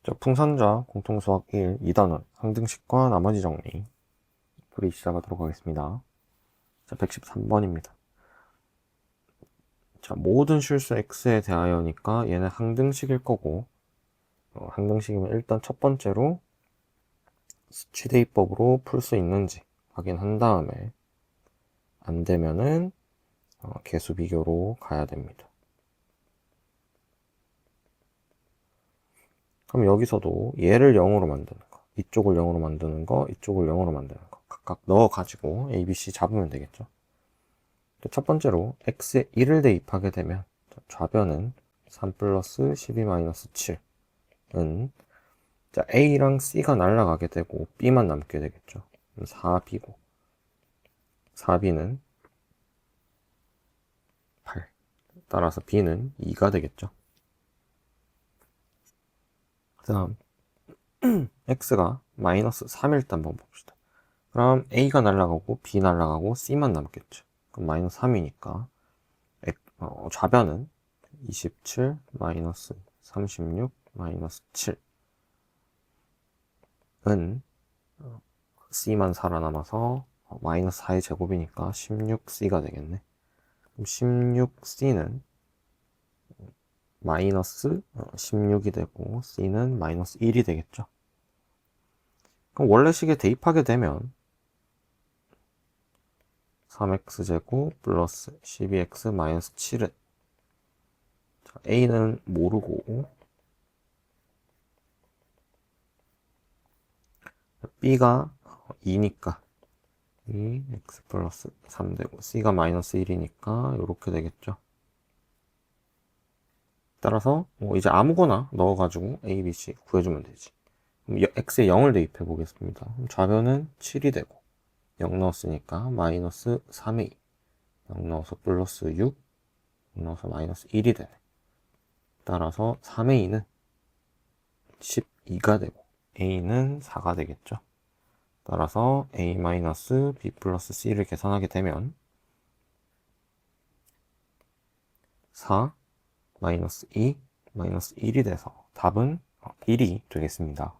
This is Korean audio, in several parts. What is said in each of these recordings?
자, 풍선자 공통수학 1, 2단원 항등식과 나머지 정리 풀이 시작하도록 하겠습니다. 자, 113번입니다. 자, 모든 실수 x에 대하여니까 얘는 항등식일 거고, 항등식이면 일단 첫 번째로 수치대입법으로 풀 수 있는지 확인한 다음에 안 되면은 개수 비교로 가야 됩니다. 그럼 여기서도 얘를 0으로 만드는 거, 이쪽을 0으로 만드는 거, 이쪽을 0으로 만드는 거 각각 넣어가지고 A, B, C 잡으면 되겠죠. 첫 번째로 x에 1을 대입하게 되면 좌변은 3 플러스 12 마이너스 7은 A랑 C가 날아가게 되고 B만 남게 되겠죠. 4B고 4B는 8, 따라서 B는 2가 되겠죠. 그 다음 X가 마이너스 3일 때 한번 봅시다. 그럼 A가 날아가고 B 날아가고 C만 남겠죠. 그럼 마이너스 3이니까 좌변은 27 마이너스 36 마이너스 7은 C만 살아남아서 마이너스 4의 제곱이니까 16C가 되겠네. 그럼 16C는 마이너스 16이 되고 C는 마이너스 1이 되겠죠. 그럼 원래식에 대입하게 되면 3x제곱 플러스 12x 마이너스 7은 A는 모르고 B가 2니까 2x 플러스 3 되고 C가 마이너스 1이니까 이렇게 되겠죠. 따라서 이제 아무거나 넣어가지고 A, B, C 구해주면 되지. 그럼 x에 0을 대입해 보겠습니다. 좌변은 7이 되고 0 넣었으니까 마이너스 3a, 0 넣어서 플러스 6, 0 넣어서 마이너스 1이 되네. 따라서 3a는 12가 되고 a는 4가 되겠죠. 따라서 a 마이너스 b 플러스 c를 계산하게 되면 4 마이너스 2 마이너스 1이 돼서 답은 1이 되겠습니다.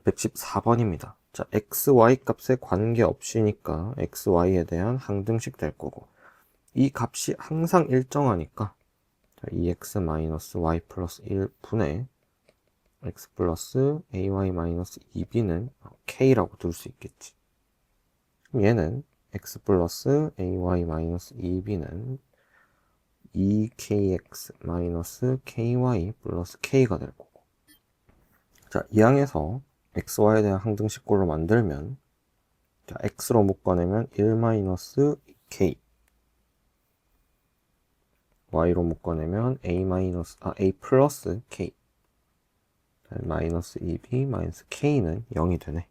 114번입니다. 자, x, y 값에 관계없이니까 x, y에 대한 항등식 될 거고 이 값이 항상 일정하니까 2x-y 플러스 1분의 x 플러스 ay 마이너스 2b는 k라고 둘 수 있겠지. 그럼 얘는 x 플러스 ay 마이너스 2b는 2kx 마이너스 ky 플러스 k가 될 거고. 자, 이 항에서 x, y에 대한 항등식꼴로 만들면 자, x로 묶어내면 1 마이너스 k, y로 묶어내면 a 플러스 k, 마이너스 2b 마이너스 k는 0이 되네.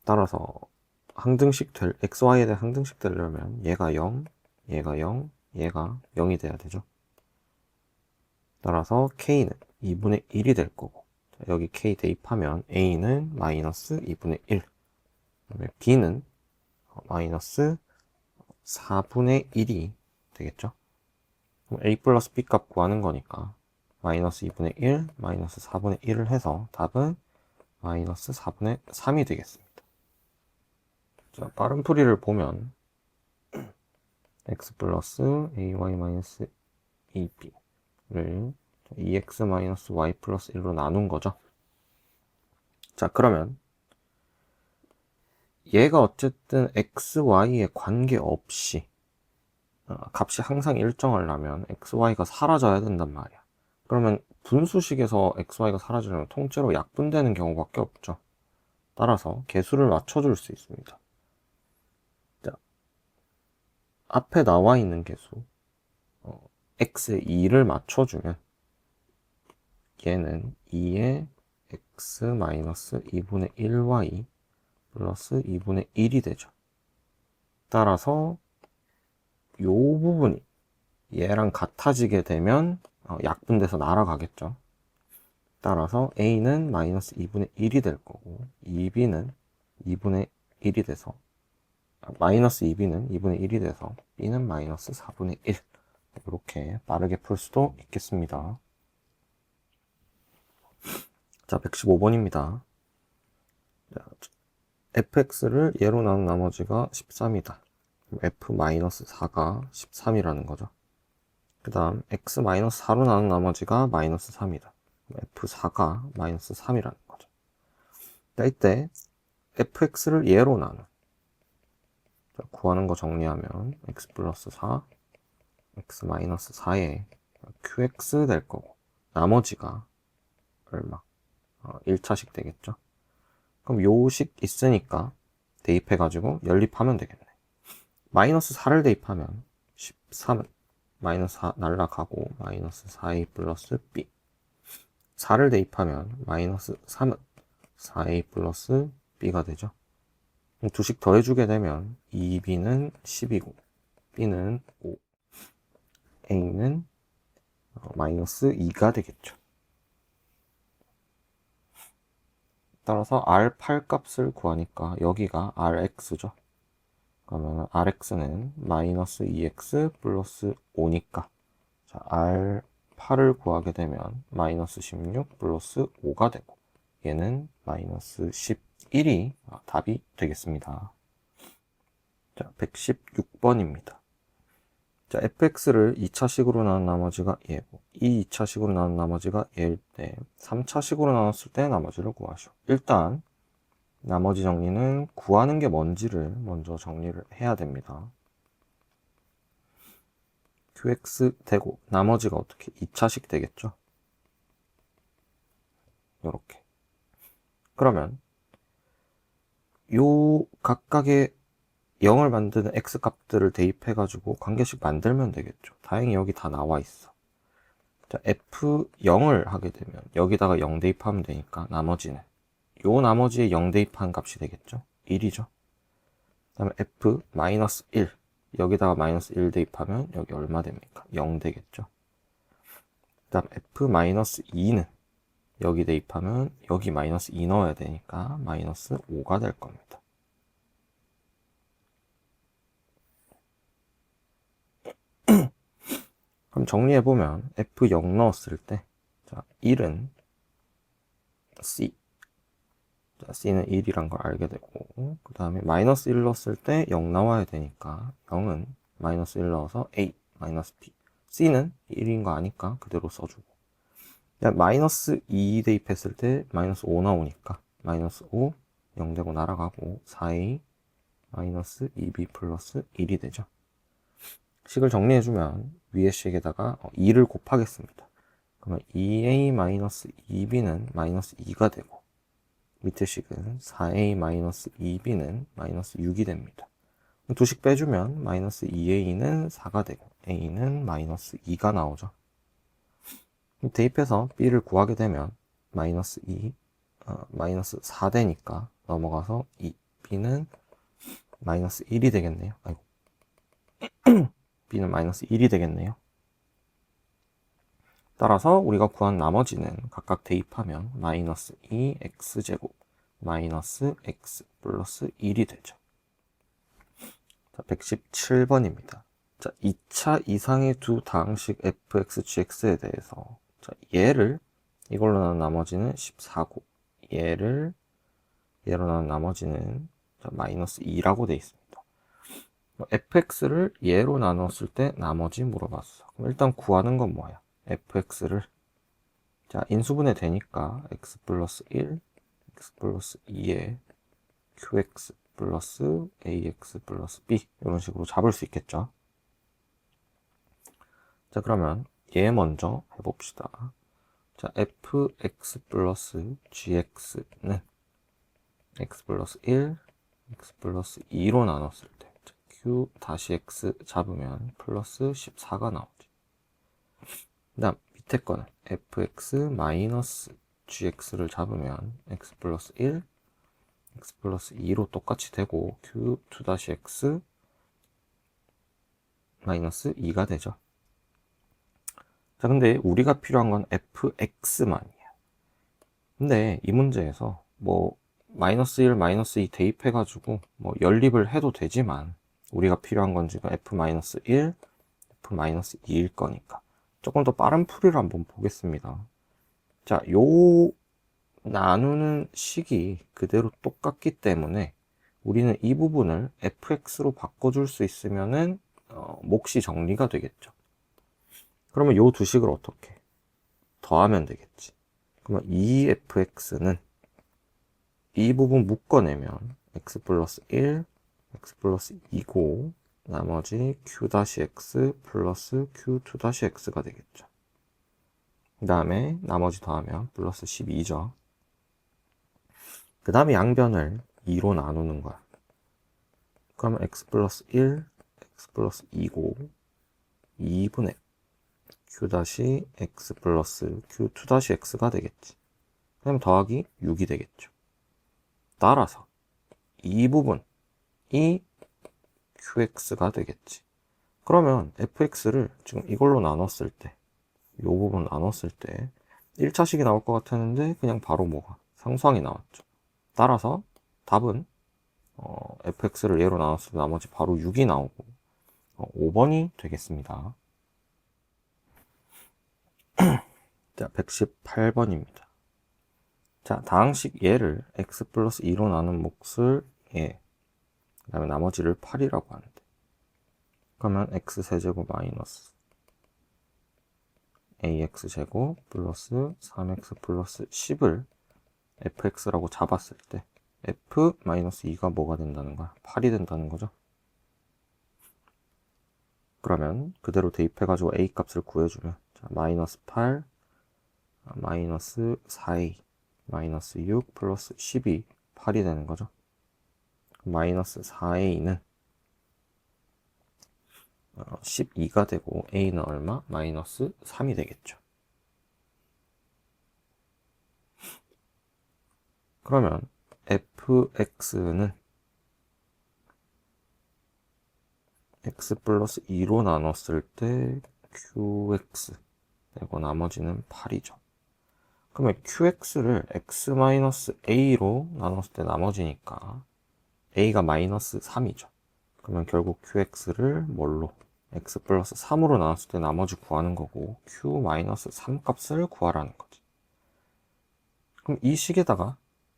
따라서 x, y에 대한 항등식 되려면 얘가 0, 얘가 0, 얘가 0이 돼야 되죠. 따라서 k는 2분의 1이 될 거고 여기 k 대입하면 a는 마이너스 2분의 1, 그다음에 b는 마이너스 4분의 1이 되겠죠. 그럼 a 플러스 b 값 구하는 거니까 마이너스 2분의 1, 마이너스 4분의 1을 해서 답은 마이너스 4분의 3이 되겠습니다. 자, 빠른 풀이를 보면 x 플러스 ay 마이너스 2b를 2x 마이너스 y 플러스 1로 나눈 거죠. 자, 그러면 얘가 어쨌든 x, y에 관계없이 값이 항상 일정하려면 x, y가 사라져야 된단 말이야. 그러면 분수식에서 x, y가 사라지려면 통째로 약분되는 경우밖에 없죠. 따라서 개수를 맞춰줄 수 있습니다. 자, 앞에 나와 있는 개수 x에 2를 맞춰주면 얘는 2에 x 마이너스 2분의 1y 플러스 2분의 1이 되죠. 따라서 요 부분이 얘랑 같아지게 되면 약분돼서 날아가겠죠. 따라서 a는 마이너스 2분의 1이 될 거고 2b는 2분의 1이 돼서 마이너스 2b는 2분의 1이 돼서 b는 마이너스 4분의 1 이렇게 빠르게 풀 수도 있겠습니다. 자, 115번입니다. fx를 예로 나눈 나머지가 13이다. f-4가 13이라는 거죠. 그 다음 x-4로 나눈 나머지가 -3이다. f4가 -3이라는 거죠. 자, 이때 fx를 예로 나눈, 자, 구하는 거 정리하면 x 플러스 4, x 마이너스 4에 qx 될 거고, 나머지가 얼마? 1차식 되겠죠. 그럼 요식 있으니까 대입해가지고 연립하면 되겠네. 마이너스 4를 대입하면 13은 마이너스 4 날라가고 마이너스 4a 플러스 b. 4를 대입하면 마이너스 3은 4a 플러스 b가 되죠. 두식 더해주게 되면 2b는 10이고 b는 5, a는 마이너스 2가 되겠죠. 따라서 R8 값을 구하니까 여기가 RX죠. 그러면 RX는 마이너스 2X 플러스 5니까 자, R8을 구하게 되면 마이너스 16 플러스 5가 되고 얘는 마이너스 11이 답이 되겠습니다. 자, 116번입니다. 자, fx를 2차식으로 나눈 나머지가 얘고 이 2차식으로 나눈 나머지가 얘일 때 3차식으로 나눴을 때 나머지를 구하시오. 일단 나머지 정리는 구하는 게 뭔지를 먼저 정리를 해야 됩니다. qx 되고 나머지가 어떻게 2차식 되겠죠. 요렇게. 그러면 요 각각의 0을 만드는 x 값들을 대입해가지고 관계식 만들면 되겠죠. 다행히 여기 다 나와 있어. 자, f0을 하게 되면 여기다가 0 대입하면 되니까 나머지는 요 나머지에 0 대입한 값이 되겠죠. 1이죠. 그 다음에 f-1 여기다가 -1 대입하면 여기 얼마 됩니까? 0 되겠죠. 그 다음 f-2는 여기 대입하면 여기 -2 넣어야 되니까 -5가 될 겁니다. 그럼 정리해보면 f0 넣었을 때 자, 1은 c, 자, c는 1이란 걸 알게 되고 그 다음에 -1 넣었을 때 0 나와야 되니까 0은 -1 넣어서 a, -b c는 1인 거 아니까 그대로 써주고 -2 대입했을 때 -5 나오니까 -5 0 되고 날아가고 4a -2b 플러스 1이 되죠. 식을 정리해주면 위의 식에다가 2를 곱하겠습니다. 그러면 2a-2b는 -2가 되고 밑에 식은 4a-2b는 -6이 됩니다. 두 식 빼주면 -2a는 4가 되고 a는 -2가 나오죠. 대입해서 b를 구하게 되면 -2, -4 되니까 넘어가서 2, b는 -1이 되겠네요. 아이고. b는 -1이 되겠네요. 따라서 우리가 구한 나머지는 각각 대입하면 -2 x제곱 -x 플러스 1이 되죠. 자, 117번입니다. 자, 2차 이상의 두 다항식 fx, gx에 대해서 자, 얘를 이걸로 나눈 나머지는 14고 얘로 나눈 나머지는 자, -2라고 되어 있습니다. fx를 얘로 나눴을 때 나머지 물어봤어. 그럼 일단 구하는 건 뭐야? fx를 자 인수분해 되니까 x 플러스 1, x 플러스 2에 qx 플러스 ax 플러스 b 이런 식으로 잡을 수 있겠죠. 자 그러면 얘 먼저 해봅시다. 자 fx 플러스 gx는 x 플러스 1, x 플러스 2로 나눴을 때 q 다시 x 잡으면 플러스 14가 나오지. 그 다음 밑에 거는 fx 마이너스 gx를 잡으면 x 플러스 1, x 플러스 2로 똑같이 되고 q2-x 마이너스 2가 되죠. 자 근데 우리가 필요한 건 fx만이야. 근데 이 문제에서 뭐 마이너스 1, 마이너스 2 대입해가지고 뭐 연립을 해도 되지만 우리가 필요한 건 지금 f-1, F-2일 거니까. 조금 더 빠른 풀이를 한번 보겠습니다. 자, 요 나누는 식이 그대로 똑같기 때문에 우리는 이 부분을 fx로 바꿔줄 수 있으면은 몫이 정리가 되겠죠. 그러면 요 두 식을 어떻게 더하면 되겠지. 그러면 2fx는 이 부분 묶어내면 x 플러스 1, x 플러스 2고 나머지 q-x 플러스 q2-x가 되겠죠. 그 다음에 나머지 더하면 플러스 12죠. 그 다음에 양변을 2로 나누는 거야. 그러면 x 플러스 1, x 플러스 2고 2분의 q-x 플러스 q2-x가 되겠지. 그럼 더하기 6이 되겠죠. 따라서 이 부분이 qx가 되겠지. 그러면 fx를 지금 이걸로 나눴을 때, 이 부분 나눴을 때 1차식이 나올 것 같았는데 그냥 바로 뭐가 상수항이 나왔죠. 따라서 답은 fx를 얘로 나눴을 때 나머지 바로 6이 나오고 5번이 되겠습니다. 자, 118번입니다. 자, 다항식 얘를 x 플러스 2로 나눈 몫을 예, 그 다음에 나머지를 8이라고 하는데, 그러면 x세제곱 마이너스 ax제곱 플러스 3x 플러스 10을 fx라고 잡았을 때 f-2가 뭐가 된다는 거야? 8이 된다는 거죠. 그러면 그대로 대입해가지고 a 값을 구해주면, 자, 마이너스 8, 마이너스 4a, 마이너스 6 플러스 10이 8이 되는 거죠. 마이너스 4a는 12가 되고 a는 얼마? 마이너스 3이 되겠죠. 그러면 fx는 x 플러스 2로 나눴을 때 qx 되고 나머지는 8이죠. 그러면 qx를 x-a로 나눴을 때 나머지니까 a가 마이너스 3이죠. 그러면 결국 qx를 뭘로? x 플러스 3으로 나눴을 때 나머지 구하는 거고 q-3 값을 구하라는 거지. 그럼 이 식에다가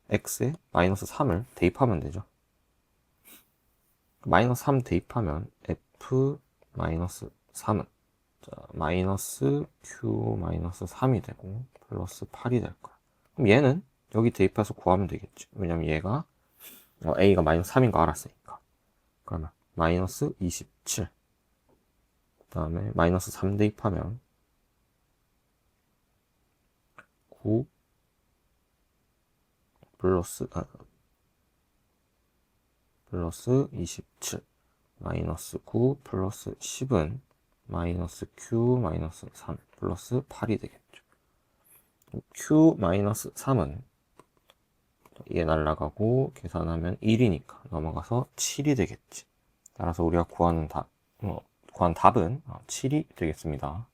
x에 마이너스 3을 대입하면 되죠. 마이너스 3 대입하면 f 마이너스 3은 마이너스 q 마이너스 3이 되고 플러스 8이 될 거야. 그럼 얘는 여기 대입해서 구하면 되겠지. 왜냐면 얘가 a가 마이너스 3인 거 알았으니까. 그러면 마이너스 27, 그 다음에 마이너스 3 대입하면 9 플러스 27 마이너스 9 플러스 10은 마이너스 q 마이너스 3 플러스 8이 되겠죠. q 마이너스 3은 얘 날라가고 계산하면 1이니까 넘어가서 7이 되겠지. 따라서 우리가 구한 답은 7이 되겠습니다.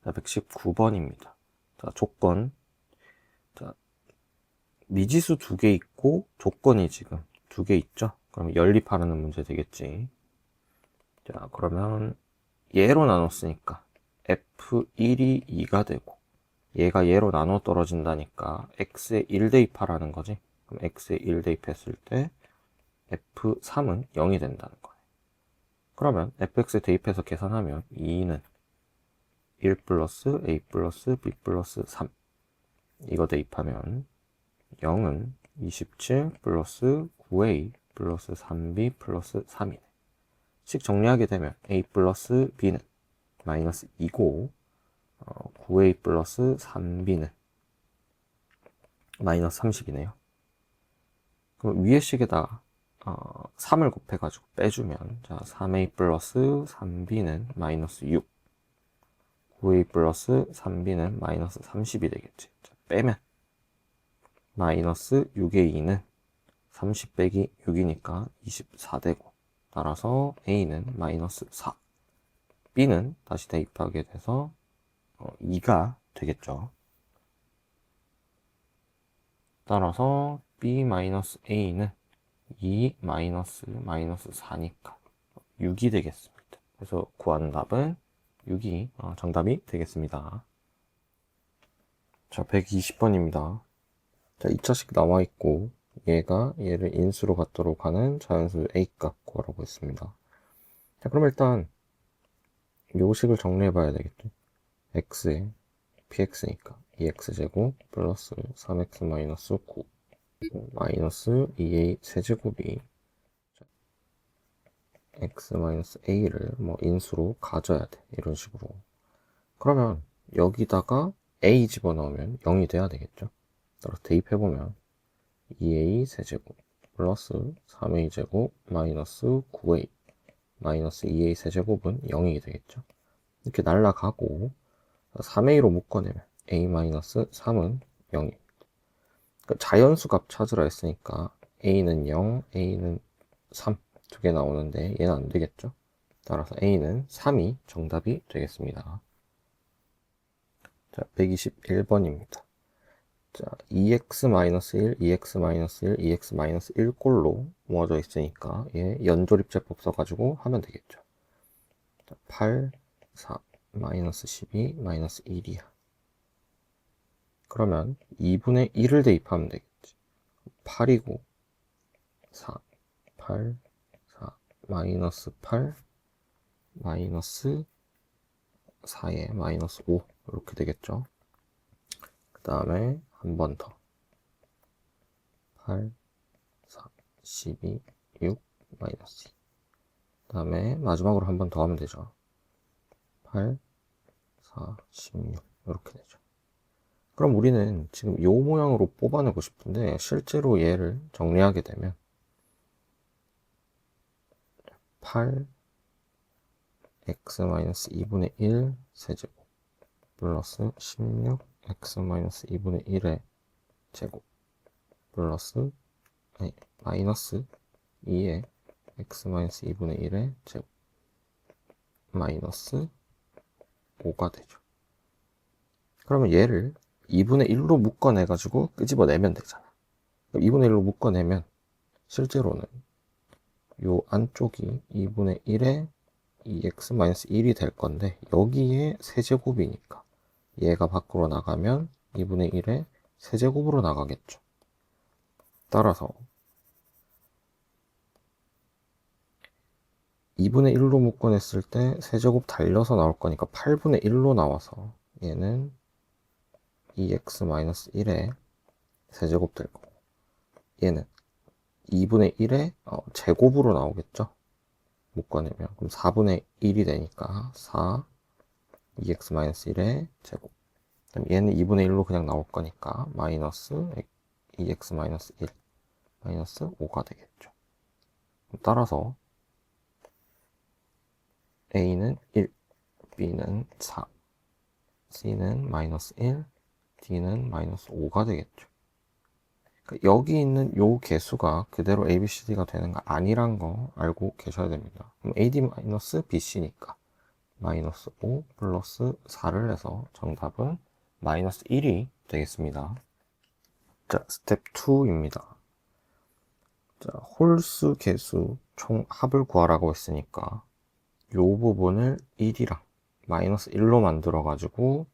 자, 119번입니다. 자, 조건. 자, 미지수 2개 있고 조건이 지금 2개 있죠. 그럼 연립하라는 문제 되겠지. 자, 그러면 얘로 나눴으니까 f1이 2가 되고 얘가 얘로 나눠 떨어진다니까 x에 1 대입하라는 거지. 그럼 x에 1 대입했을 때 f3은 0이 된다는 거예요. 그러면 fx에 대입해서 계산하면 2는 1 플러스 a 플러스 b 플러스 3 이거 대입하면 0은 27 플러스 9a 플러스 3b 플러스 3이네. 식 정리하게 되면 a 플러스 b는 마이너스 2고 9a 플러스 3b는 마이너스 30이네요. 그럼 위에 식에다가 3을 곱해가지고 빼주면, 자, 3a 플러스 3b는 마이너스 6, 9a 플러스 3b는 마이너스 30이 되겠지. 자, 빼면 마이너스 6의 2는 30 빼기 6이니까 24 되고, 따라서 a는 마이너스 4, b는 다시 대입하게 돼서 2가 되겠죠. 따라서 b-a는 2 마이너스 4니까 6이 되겠습니다. 그래서 구한 답은 6이 정답이 되겠습니다. 자, 120번입니다. 자, 2차식 나와 있고 얘가 얘를 인수로 갖도록 하는 자연수 A값 구하라고 했습니다. 자, 그럼 일단 요 식을 정리해 봐야 되겠죠. x에 px니까 2x제곱 플러스 3x 마이너스 9 마이너스 2a 세제곱이 x 마이너스 a를 뭐 인수로 가져야 돼. 이런 식으로. 그러면 여기다가 a 집어넣으면 0이 돼야 되겠죠. 따라서 대입해보면 2a 세제곱 플러스 3a 제곱 마이너스 9a 마이너스 2a 세제곱은 0이 되겠죠. 이렇게 날라가고 3a로 묶어내면 a-3은 0입니다. 그러니까 자연수값 찾으라 했으니까 a는 0, a는 3 두 개 나오는데 얘는 안 되겠죠. 따라서 a는 3이 정답이 되겠습니다. 자, 121번입니다. 자, 2x-1, 2x-1, 2x-1 꼴로 모아져 있으니까 얘 연조립제법 써가지고 하면 되겠죠. 자, 8, 4, 마이너스 12, 마이너스 1이야. 그러면 2분의 1을 대입하면 되겠지. 8이고 4, 8, 4, 마이너스 8, 마이너스 4에 마이너스 5 이렇게 되겠죠. 그 다음에 한 번 더 8, 4, 12, 6, 마이너스 2. 그 다음에 마지막으로 한 번 더 하면 되죠. 8, 4, 16 이렇게 되죠. 그럼 우리는 지금 이 모양으로 뽑아내고 싶은데 실제로 얘를 정리하게 되면 8 x-2분의 1 세제곱 플러스 16 x-2분의 1의 제곱 플러스 마이너스 2의 x-2분의 1의 제곱 마이너스 5가 되죠. 그러면 얘를 2분의 1로 묶어내가지고 끄집어내면 되잖아. 2분의 1로 묶어내면 실제로는 요 안쪽이 2분의 1에 2x-1이 될 건데 여기에 세제곱이니까 얘가 밖으로 나가면 2분의 1에 세제곱으로 나가겠죠. 따라서 2분의 1로 묶어냈을 때 세제곱 달려서 나올 거니까 8분의 1로 나와서 얘는 2x-1에 세제곱 될 거고 얘는 2분의 1의 제곱으로 나오겠죠. 묶어내면 그럼 4분의 1이 되니까 4 2x-1의 제곱. 그럼 얘는 2분의 1로 그냥 나올 거니까 마이너스 2x-1 마이너스 5가 되겠죠. 따라서 a는 1, b는 4, c는 마이너스 1, d는 마이너스 5가 되겠죠. 그러니까 여기 있는 요 개수가 그대로 a, b, c, d가 되는 거 아니란 거 알고 계셔야 됩니다. 그럼 ad-bc니까 마이너스 5 플러스 4를 해서 정답은 마이너스 1이 되겠습니다. 자, 스텝 2입니다. 자, 홀수 개수 총 합을 구하라고 했으니까 요 부분을 1이랑 마이너스 1로 만들어 가지고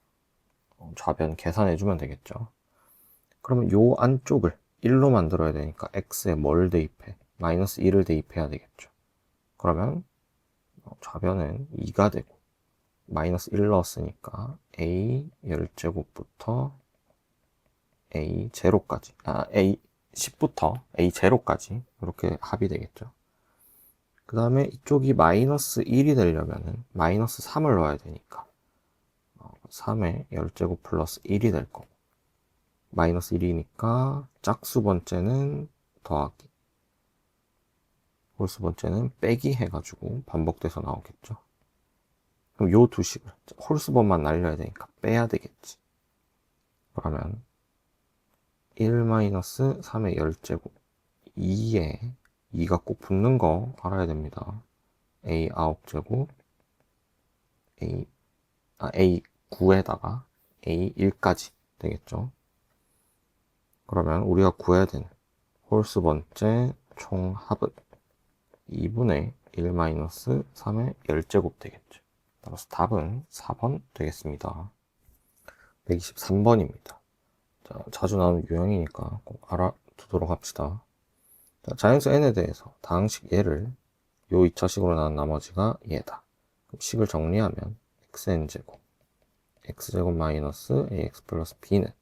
좌변 계산해 주면 되겠죠. 그러면 요 안쪽을 1로 만들어야 되니까 x에 뭘 대입해? 마이너스 1을 대입해야 되겠죠. 그러면 좌변은 2가 되고 마이너스 1 넣었으니까 a 10제곱부터 a 제로까지 a 10부터 a 제로까지 이렇게 합이 되겠죠. 그 다음에 이쪽이 마이너스 1이 되려면은 마이너스 3을 넣어야 되니까 3에 10제곱 플러스 1이 될 거고 마이너스 1이니까 짝수 번째는 더하기 홀수 번째는 빼기 해가지고 반복돼서 나오겠죠. 그럼 요 두 식을 홀수번만 날려야 되니까 빼야 되겠지. 그러면 1-3의 10제곱 2에 2가 꼭 붙는 거 알아야 됩니다. a 9제곱 a 9에다가 a 1까지 되겠죠. 그러면 우리가 구해야 되는 홀수 번째 총합은 2분의 1-3의 10제곱 되겠죠. 따라서 답은 4번 되겠습니다. 123번입니다. 자, 자주 나오는 유형이니까 꼭 알아두도록 합시다. 자, 자연수 n에 대해서 다항식 얘를 요 2차식으로 나눈 나머지가 얘다. 그럼 식을 정리하면 xn제곱 x제곱 마이너스 ax 플러스 b는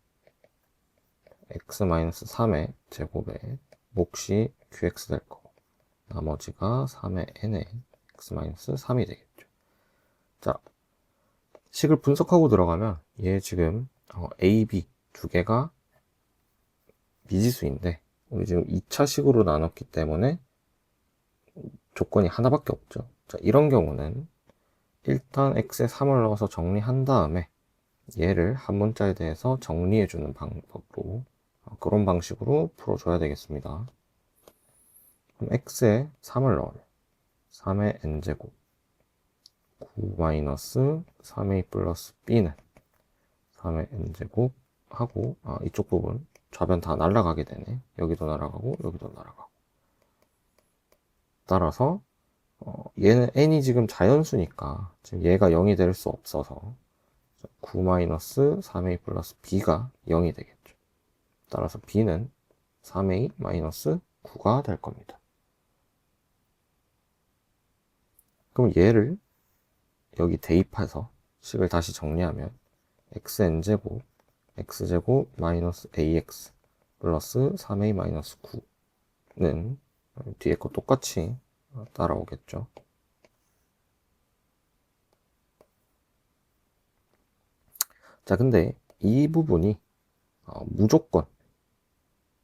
x 마이너스 3의 제곱에 몫이 qx 될 거고 나머지가 3의 n에 x 마이너스 3이 되겠죠. 자, 식을 분석하고 들어가면 얘 지금 a, b 두 개가 미지수인데 우리 지금 2차식으로 나눴기 때문에 조건이 하나밖에 없죠. 자, 이런 경우는 일단 x에 3을 넣어서 정리한 다음에 얘를 한 문자에 대해서 정리해주는 방법으로 그런 방식으로 풀어줘야 되겠습니다. 그럼 x에 3을 넣으면 3의 n제곱 9-3a 플러스 b는 3의 n제곱 하고 이쪽 부분 좌변 다 날아가게 되네. 여기도 날아가고 여기도 날아가고. 따라서 얘는 n이 지금 자연수니까 지금 얘가 0이 될 수 없어서 9-3a 플러스 b가 0이 되겠죠. 따라서 b는 3a 마이너스 9가 될 겁니다. 그럼 얘를 여기 대입해서 식을 다시 정리하면 xn제곱 x제곱 마이너스 ax 플러스 3a 마이너스 9는 뒤에 거 똑같이 따라오겠죠. 자, 근데 이 부분이 무조건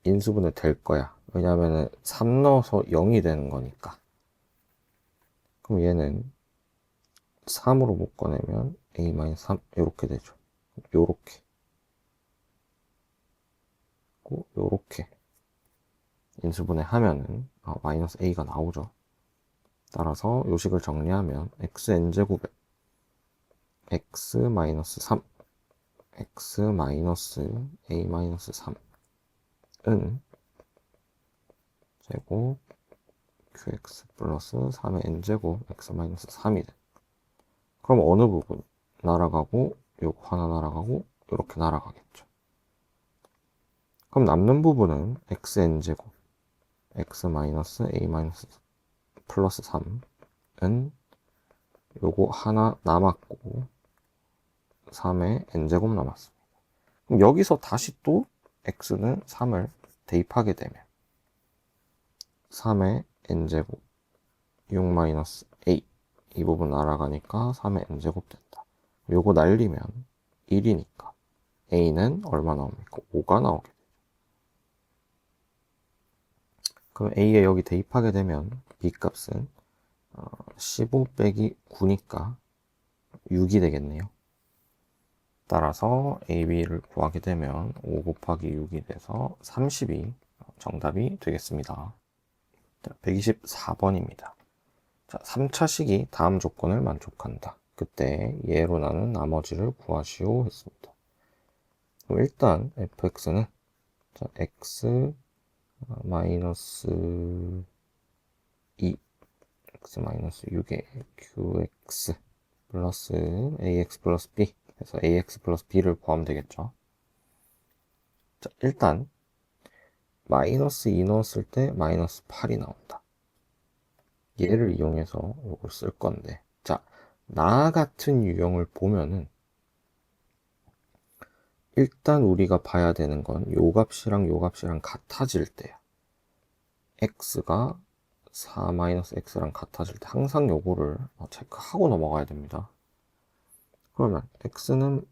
인수분해 될 거야. 왜냐하면 3 넣어서 0이 되는 거니까. 그럼 얘는 3으로 묶어내면 a-3 이렇게 되죠. 요렇게 요렇게 인수분해 하면은 마이너스 a가 나오죠. 따라서 요식을 정리하면 xn제곱에 x 마이너스 3 x 마이너스 a 마이너스 3은 제곱 qx 플러스 3의 n제곱 x 마이너스 3이 돼. 그럼 어느 부분 날아가고 요거 하나 날아가고 이렇게 날아가겠죠. 그럼 남는 부분은 xn제곱 x 마이너스 a 마이너스 플러스 3은 요거 하나 남았고 3의 n제곱 남았습니다. 그럼 여기서 다시 또 x는 3을 대입하게 되면 3의 n제곱 6-a 이 부분 날아가니까 3의 n제곱 된다. 요거 날리면 1이니까 a는 얼마 나옵니까? 5가 나오게 되죠. 그럼 a에 여기 대입하게 되면 b 값은 15 빼기 9니까 6이 되겠네요. 따라서 AB를 구하게 되면 5 곱하기 6이 돼서 30이 정답이 되겠습니다. 124번입니다. 자, 3차식이 다음 조건을 만족한다. 그때 얘로 나눈 나머지를 구하시오 했습니다. 그럼 일단 fx는 자, x 마이너스 2 x 마이너스 6의 qx 플러스 ax 플러스 b 그래서 ax 플러스 b를 구하면 되겠죠. 자, 일단 마이너스 2 넣었을 때 마이너스 8이 나온다. 얘를 이용해서 이걸 쓸 건데, 자, 나 같은 유형을 보면은 일단 우리가 봐야 되는 건 요 값이랑 요 값이랑 같아질 때야. x가 4-x랑 같아질 때 항상 요거를 체크하고 넘어가야 됩니다. 그러면 x는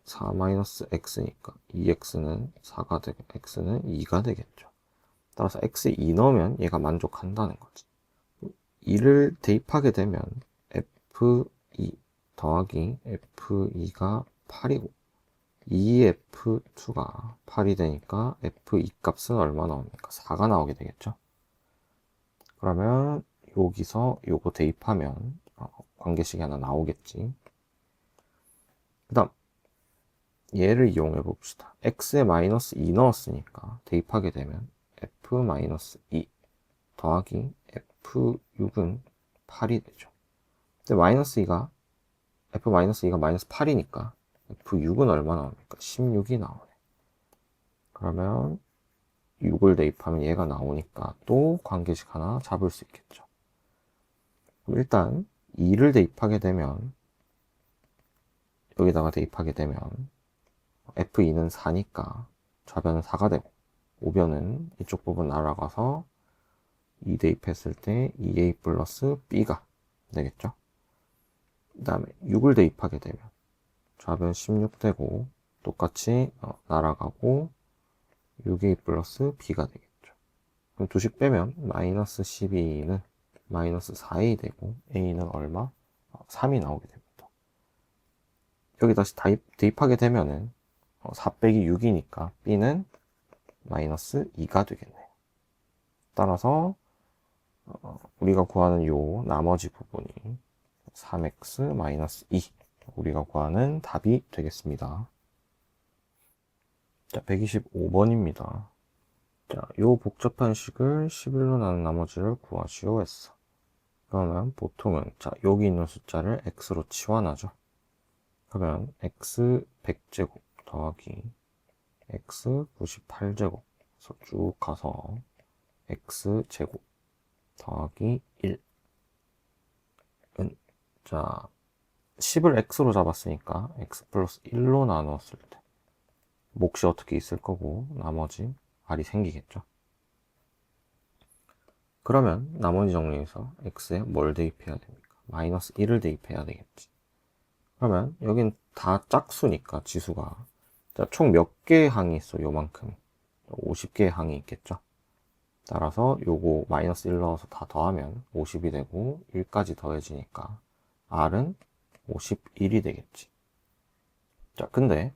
4-x니까 2x는 4가 되고 x는 2가 되겠죠. 따라서 x에 2 넣으면 얘가 만족한다는 거지. 2를 대입하게 되면 f2 더하기 f2가 8이고 2f2가 8이 되니까 f2 값은 얼마 나옵니까? 4가 나오게 되겠죠. 그러면 여기서 요거 대입하면 관계식이 하나 나오겠지. 그 다음 얘를 이용해 봅시다. x에 마이너스 2 넣었으니까 대입하게 되면 f 마이너스 2 더하기 F6은 8이 되죠. 근데 마이너스 2가 F-2가 마이너스 8이니까 F6은 얼마 나옵니까? 16이 나오네. 그러면 6을 대입하면 얘가 나오니까 또 관계식 하나 잡을 수 있겠죠. 그럼 일단 2를 대입하게 되면 여기다가 대입하게 되면 F2는 4니까 좌변은 4가 되고 우변은 이쪽 부분 날아가서 2 대입했을 때 2A 플러스 B가 되겠죠. 그 다음에 6을 대입하게 되면 좌변 16 되고 똑같이 날아가고 6A 플러스 B가 되겠죠. 그럼 두씩 빼면 마이너스 12는 마이너스 4A 되고 A는 얼마? 3이 나오게 됩니다. 여기 다시 대입하게 되면은 4 빼기 6이니까 B는 마이너스 2가 되겠네요. 따라서 우리가 구하는 요 나머지 부분이 3x 마이너스 2 우리가 구하는 답이 되겠습니다. 자, 125번입니다. 자, 요 복잡한 식을 11로 나눈 나머지를 구하시오 했어. 그러면 보통은 자, 여기 있는 숫자를 x로 치환하죠. 그러면 x 100제곱 더하기 x 98제곱 그래서 쭉 가서 x제곱 더하기 1은 자 10을 x로 잡았으니까 x 플러스 1로 나누었을 때 몫이 어떻게 있을 거고 나머지 r이 생기겠죠. 그러면 나머지 정리해서 x에 뭘 대입해야 됩니까? 마이너스 1을 대입해야 되겠지. 그러면 여긴 다 짝수니까 지수가 총 몇 개의 항이 있어? 요만큼 50개의 항이 있겠죠. 따라서 요거 마이너스 1 넣어서 다 더하면 50이 되고 1까지 더해지니까 r은 51이 되겠지. 자, 근데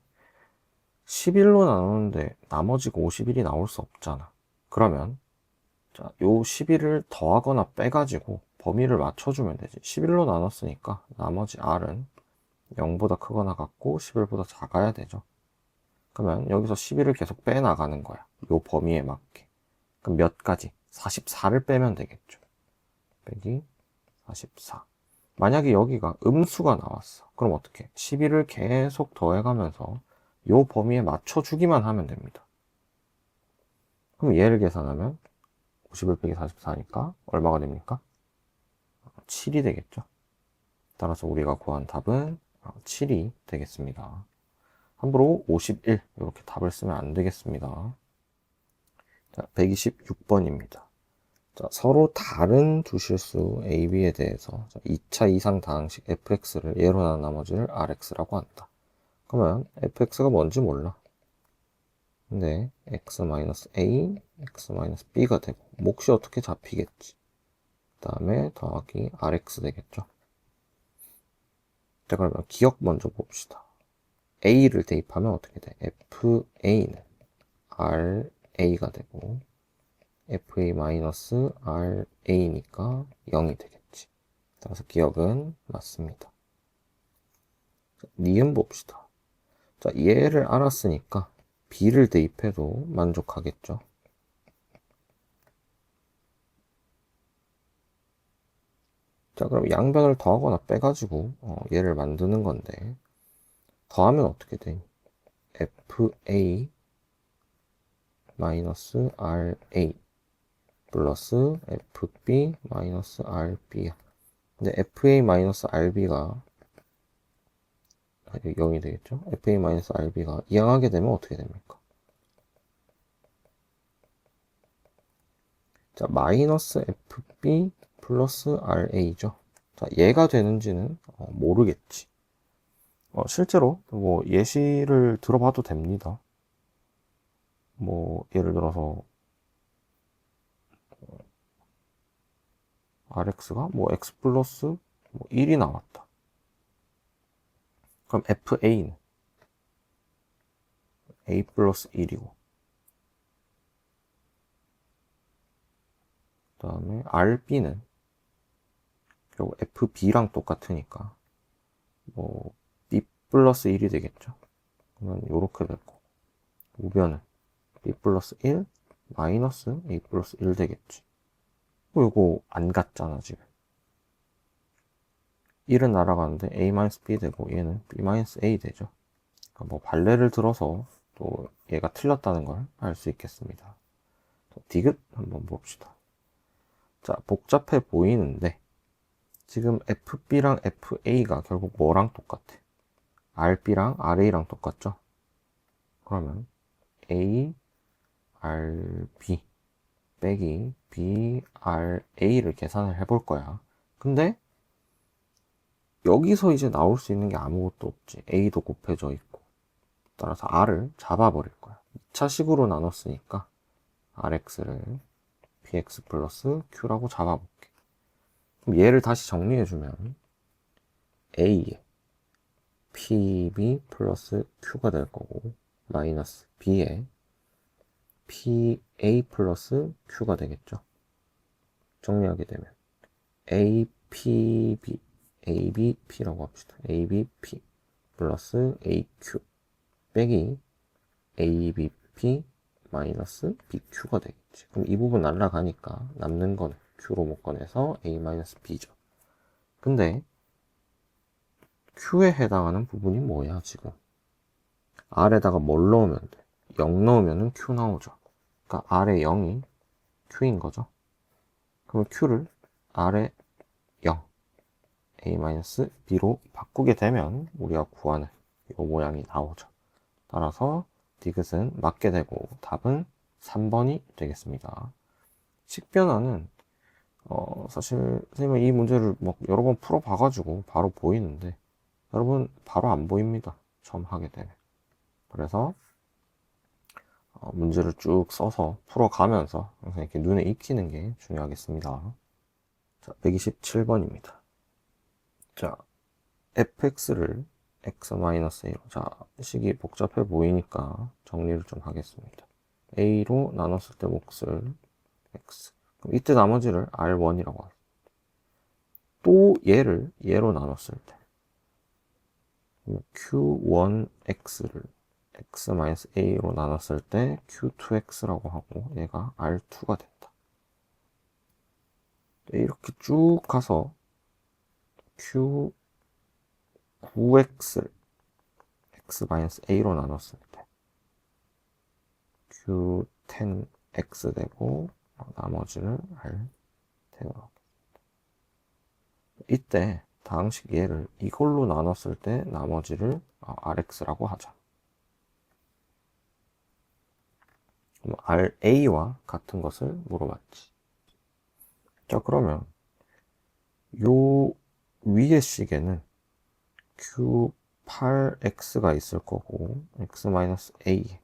11로 나누는데 나머지가 51이 나올 수 없잖아. 그러면 자, 요 11을 더하거나 빼가지고 범위를 맞춰주면 되지. 11로 나눴으니까 나머지 r은 0보다 크거나 같고 11보다 작아야 되죠. 그러면 여기서 11을 계속 빼나가는 거야. 요 범위에 맞게. 그럼 몇 가지? 44를 빼면 되겠죠. 빼기 44. 만약에 여기가 음수가 나왔어. 그럼 어떻게? 11을 계속 더해가면서 요 범위에 맞춰주기만 하면 됩니다. 그럼 얘를 계산하면 51 빼기 44니까 얼마가 됩니까? 7이 되겠죠. 따라서 우리가 구한 답은 7이 되겠습니다. 함부로 51 이렇게 답을 쓰면 안 되겠습니다. 자, 126번입니다. 자, 서로 다른 두 실수 A, B에 대해서 2차 이상 다항식 fx를 예로 나눈 나머지를 rx라고 한다. 그러면 fx가 뭔지 몰라. 근데 x-a, x-b가 되고 몫이 어떻게 잡히겠지. 그 다음에 더하기 rx 되겠죠. 자, 그러면 기억 먼저 봅시다. a를 대입하면 어떻게 돼? fa는 ra가 되고 fa-ra니까 0이 되겠지. 따라서 기억은 맞습니다. 니은 봅시다. 자, 얘를 알았으니까 b를 대입해도 만족하겠죠. 자, 그럼 양변을 더하거나 빼가지고 얘를 만드는 건데 더하면 어떻게 돼? fa 마이너스 ra 플러스 fb 마이너스 rb야. 근데 fa 마이너스 rb가 0이 되겠죠? fa 마이너스 rb가 이항하게 되면 어떻게 됩니까? 자, 마이너스 fb 플러스 ra죠. 자, 얘가 되는지는 모르겠지. 실제로 뭐 예시를 들어봐도 됩니다. 뭐 예를 들어서 rx가 뭐 x 플러스 뭐 1이 나왔다. 그럼 fa는 a 플러스 1이고 그 다음에 rb는 결국 fb랑 똑같으니까 뭐 b 플러스 1이 되겠죠. 그러면 요렇게 될 거고 우변은 b 플러스 1 마이너스 a 플러스 1 되겠지. 이거 안 같잖아, 지금. 1은 날아가는데 a-b 되고 얘는 b-a 되죠. 그러니까 뭐 발레를 들어서 또 얘가 틀렸다는 걸 알 수 있겠습니다. 디귿 한번 봅시다. 자, 복잡해 보이는데 지금 FB랑 FA가 결국 뭐랑 똑같아? RB랑 RA랑 똑같죠? 그러면 A, RB 빼기 B, RA를 계산을 해볼 거야. 근데 여기서 이제 나올 수 있는 게 아무것도 없지. A도 곱해져 있고. 따라서 R을 잡아버릴 거야. 2차식으로 나눴으니까 RX를 BX 플러스 Q라고 잡아볼게. 그럼 얘를 다시 정리해주면 A에 PB 플러스 Q가 될 거고 마이너스 B에 PA 플러스 Q가 되겠죠. 정리하게 되면 APB ABP라고 합시다. ABP 플러스 AQ 빼기 ABP 마이너스 BQ가 되겠지. 그럼 이 부분 날라가니까 남는 거는 Q로 못 꺼내서 A-B죠. 근데 Q에 해당하는 부분이 뭐야 지금? R에다가 뭘 넣으면 돼? 0 넣으면 Q 나오죠. 그러니까 R에 0이 Q인 거죠. 그럼 Q를 R에 0 A-B로 바꾸게 되면 우리가 구하는 이 모양이 나오죠. 따라서 디귿은 맞게 되고 답은 3번이 되겠습니다. 식변화는 사실 선생님은 이 문제를 막 여러 번 풀어봐가지고 바로 보이는데 여러분 바로 안 보입니다. 처음 하게 되면. 그래서 문제를 쭉 써서 풀어가면서 항상 이렇게 눈에 익히는 게 중요하겠습니다. 자, 127번입니다. 자, fx를 x-a로. 자, 식이 복잡해 보이니까 정리를 좀 하겠습니다. a로 나눴을 때 몫을 x. 그럼 이때 나머지를 r1이라고 하죠. 또 얘로 나눴을 때 q1x를 x-a로 나눴을 때 q2x라고 하고 얘가 r2가 된다. 이렇게 쭉 가서 q9x를 x-a로 나눴을 때 q10x 되고 나머지를 r10으로 하겠습니다. 이때 다항식 얘를 이걸로 나눴을 때 나머지를 rx라고 하자. 그럼 ra와 같은 것을 물어봤지. 자, 그러면 요 위의 식에는 q8x가 있을 거고 x-a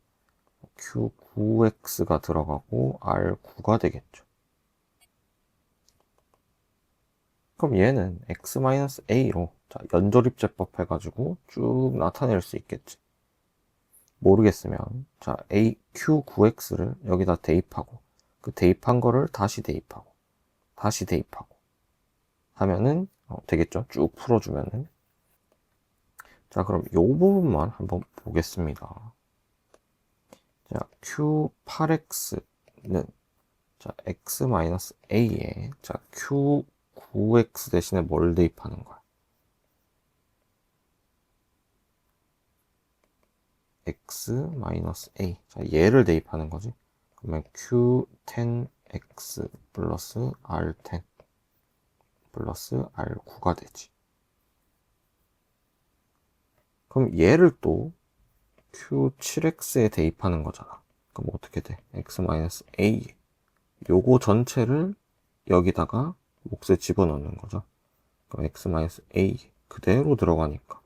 q9x가 들어가고 r9가 되겠죠. 그럼 얘는 x-a로 연조립제법 해가지고 쭉 나타낼 수 있겠지. 모르겠으면 자 q9x를 여기다 대입하고 그 대입한 거를 다시 대입하고 다시 대입하고 하면은 되겠죠. 쭉 풀어주면은. 자, 그럼 요 부분만 한번 보겠습니다. 자, q8x는 자 x-a에 자 q9x 대신에 뭘 대입하는 거야? x-a. 자, 얘를 대입하는 거지. 그러면 q10x 플러스 r10 플러스 r9가 되지. 그럼 얘를 또 q7x에 대입하는 거잖아. 그럼 어떻게 돼? x-a. 요거 전체를 여기다가 몫에 집어넣는 거죠. 그럼 x-a 그대로 들어가니까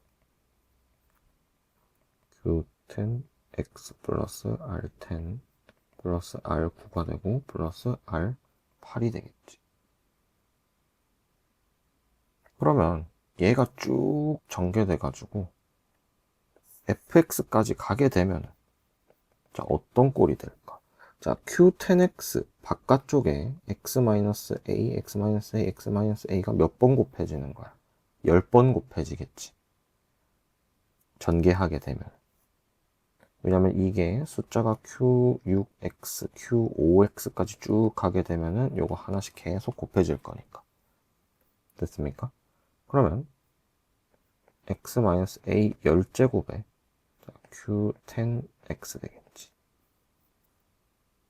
q10x 플러스 r10 플러스 r9가 되고 플러스 r8이 되겠지. 그러면 얘가 쭉 전개돼 가지고 fx까지 가게 되면 자 어떤 꼴이 될까? 자 q10x 바깥쪽에 x-a, x-a, x-a가 몇 번 곱해지는 거야? 10번 곱해지겠지. 전개하게 되면 왜냐면 이게 숫자가 Q6X, Q5X까지 쭉 가게 되면은 요거 하나씩 계속 곱해질 거니까. 됐습니까? 그러면 x-a 10제곱에 q10x 되겠지.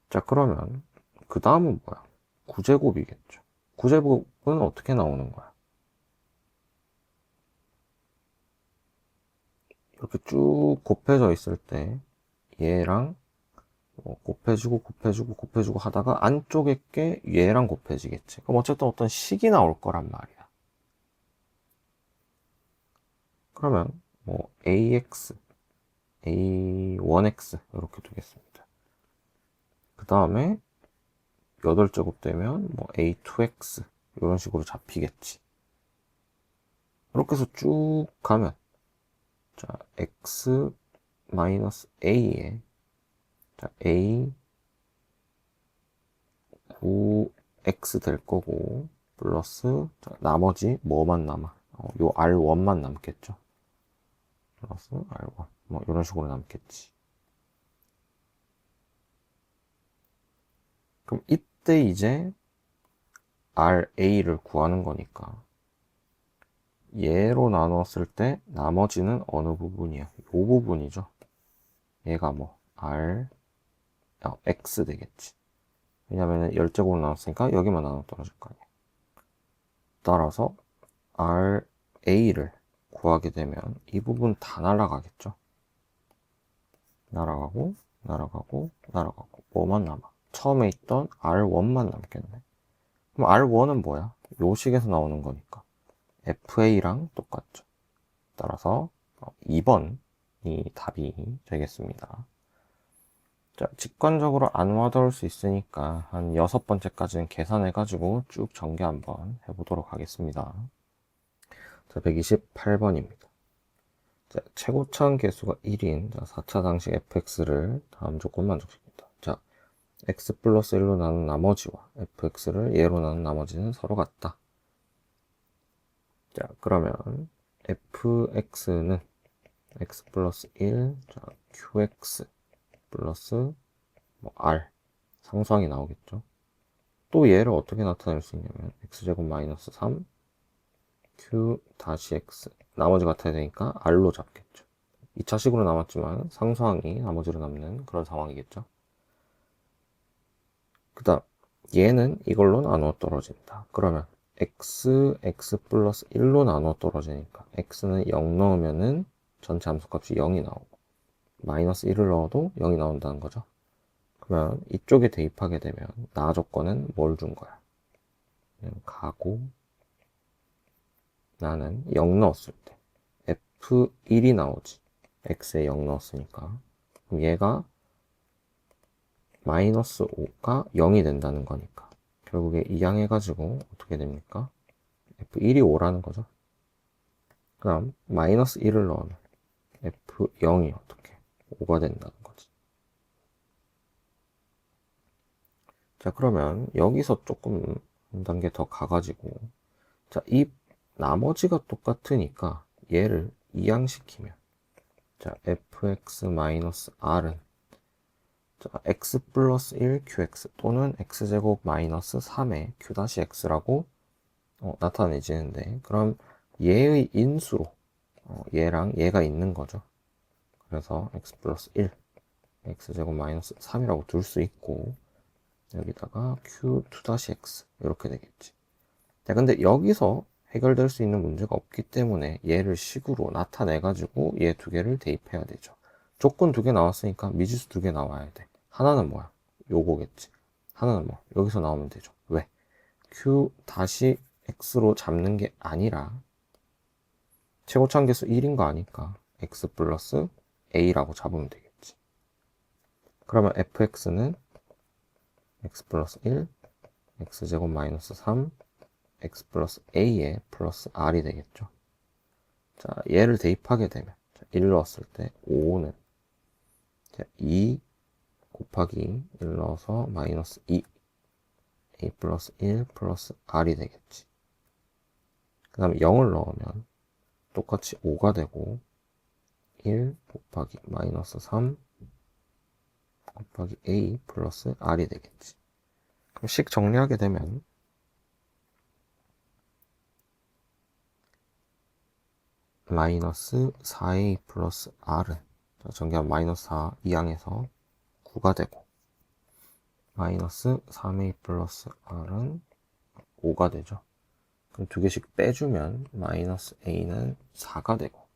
자, 그러면 그 다음은 뭐야? 9제곱이겠죠. 9제곱은 어떻게 나오는 거야? 이렇게 쭉 곱해져 있을 때 얘랑 곱해주고 하다가 안쪽에 게 얘랑 곱해지겠지. 그럼 어쨌든 어떤 식이 나올 거란 말이야. 그러면 뭐 ax, a1x 이렇게 두겠습니다. 그 다음에 8제곱 되면 뭐 a2x 이런 식으로 잡히겠지. 이렇게 해서 쭉 가면 자 x a에 자 a 9x 될 거고 플러스 자, 나머지 뭐만 남아? 요 r1만 남겠죠. 플러스 r1 뭐 이런 식으로 남겠지. 그럼 이때 이제 ra를 구하는 거니까 얘로 나눴을 때 나머지는 어느 부분이야? 요 부분이죠. 얘가 뭐 x 되겠지. 왜냐면 10제곱으로 나눴으니까 여기만 나눠 떨어질 거 아니야. 따라서 ra를 구하게 되면 이 부분 다 날아가겠죠. 날아가고 뭐만 남아? 처음에 있던 r1만 남겠네. 그럼 r1은 뭐야? 요 식에서 나오는 거니까 fa랑 똑같죠. 따라서 2번이 답이 되겠습니다. 자, 직관적으로 안 와닿을 수 있으니까 한 6번째까지는 계산해가지고 쭉 전개 한번 해보도록 하겠습니다. 자, 128번입니다. 자, 최고차항 개수가 1인 4차상식 fx를 다음 조건 만족시킵니다. 자, x 플러스 1로 나눈 나머지와 fx를 얘로 나눈 나머지는 서로 같다. 자, 그러면 fx는 x 플러스 1, 자, qx 플러스 뭐 r 상수항이 나오겠죠. 또 얘를 어떻게 나타낼 수 있냐면 x제곱 마이너스 3 q 다시 x 나머지 같아야 되니까 r로 잡겠죠. 2차식으로 남았지만 상수항이 나머지로 남는 그런 상황이겠죠. 그 다음 얘는 이걸로 나누어 떨어진다. 그러면 x 플러스 1로 나누어 떨어지니까 x는 0 넣으면은 전체 함수값이 0이 나오고 마이너스 1을 넣어도 0이 나온다는 거죠. 그러면 이쪽에 대입하게 되면 나 조건은 뭘 준 거야? 그냥 가고 나는 0 넣었을 때 f1이 나오지. x에 0 넣었으니까. 그럼 얘가 마이너스 5가 0이 된다는 거니까. 결국에 이항해가지고 어떻게 됩니까? f1이 5라는 거죠. 그럼 마이너스 1을 넣으면 f0이 어떻게 5가 된다는 거지. 자, 그러면 여기서 조금 한 단계 더 가가지고 자, 이 나머지가 똑같으니까 얘를 이항시키면 자, fx-r은 자, x 플러스 1 qx 또는 x제곱 마이너스 3의 q-x라고 나타내지는데 그럼 얘의 인수로 얘랑 얘가 있는 거죠. 그래서 x 플러스 1 x제곱 마이너스 3이라고 둘 수 있고 여기다가 q2-x 이렇게 되겠지. 자, 근데 여기서 해결될 수 있는 문제가 없기 때문에 얘를 식으로 나타내 가지고 얘 두 개를 대입해야 되죠. 조건 두 개 나왔으니까 미지수 두 개 나와야 돼. 하나는 뭐야? 요거겠지. 하나는 뭐 여기서 나오면 되죠. 왜? q 다시 x로 잡는 게 아니라 최고차항계수 1인 거 아니까 x 플러스 a라고 잡으면 되겠지. 그러면 fx는 x 플러스 1 x제곱 마이너스 3 x 플러스 a에 플러스 r이 되겠죠. 자, 얘를 대입하게 되면 1 넣었을 때 5는 2 곱하기 1 넣어서 마이너스 2 a 플러스 1 플러스 r이 되겠지. 그 다음에 0을 넣으면 똑같이 5가 되고 1 곱하기 마이너스 3 곱하기 A 플러스 R이 되겠지. 그럼 식 정리하게 되면 마이너스 4A 플러스 R은 정리하면 마이너스 4 이항에서 9가 되고 마이너스 3A 플러스 R은 5가 되죠. 그럼 두 개씩 빼주면 마이너스 A는 4가 되고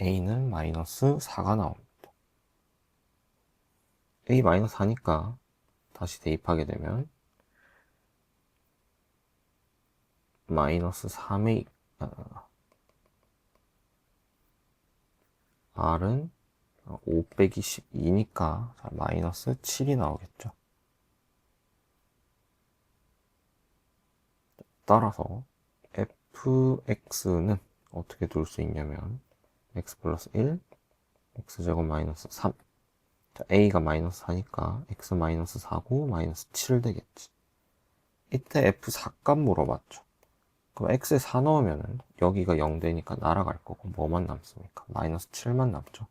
A는 마이너스 4가 나옵니다. A 마이너스 4니까 다시 대입하게 되면 마이너스 3A R은 5 빼기 12니까 마이너스 7이 나오겠죠. 따라서 fx는 어떻게 둘 수 있냐면 x 플러스 1, x제곱 마이너스 3. 자, a가 마이너스 4니까 x 마이너스 4고 마이너스 7 되겠지. 이때 f4값 물어봤죠. 그럼 x에 4 넣으면 여기가 0 되니까 날아갈 거고 뭐만 남습니까? 마이너스 7만 남죠.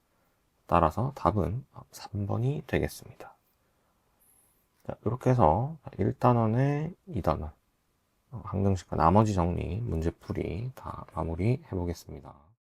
따라서 답은 3번이 되겠습니다. 자, 이렇게 해서 1단원에 2단원 항등식과 나머지 정리, 문제풀이 다 마무리 해보겠습니다.